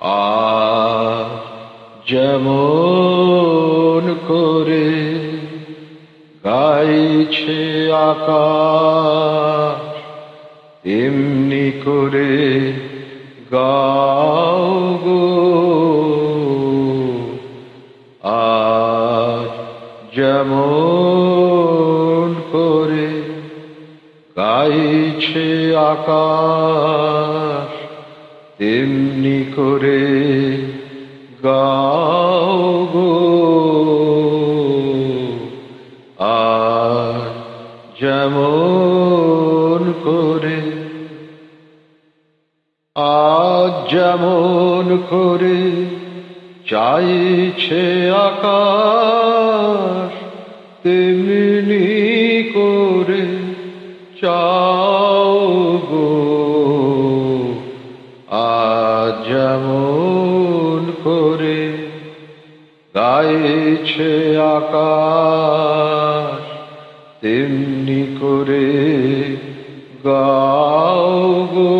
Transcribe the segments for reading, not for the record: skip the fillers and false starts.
আজ যেমন করে গাইছে আকাশ, তেমনি করে গাও গো। আজ যেমন করে গাইছে আকাশ, তেমনি করে গাও গো। আজ যেমন করে, আজ যেমন করে চাইছে আকাশ, তেমনি করে চাও গো। আজ যেমন করে গাইছে আকাশ, তেমনি করে গাও গো।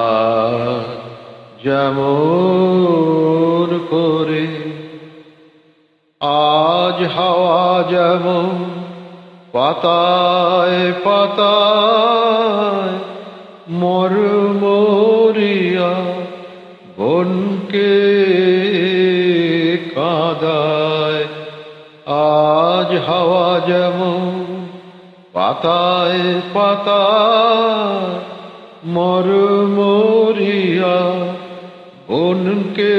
আজ যেমন করে, আজ হাওয়া যেমন পাতায় পাতায় মরমরিয়া বনকে কাঁদায়। আজ হাওয়া যেমন পাতায় পাতায় মরমরিয়া বনকে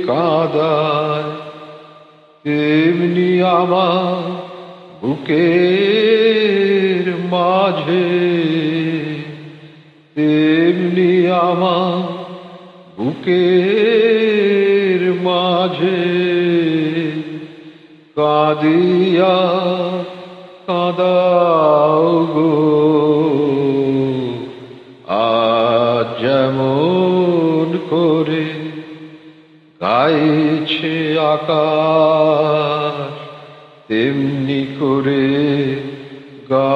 কাঁদায়, তেমনি আমার বুকের মাঝে, তেমনি আমার বুকের মাঝে কাঁদিয়া কাঁদাও গো। আজ যেমন করে গাইছে আকাশ, তেমনি করে গা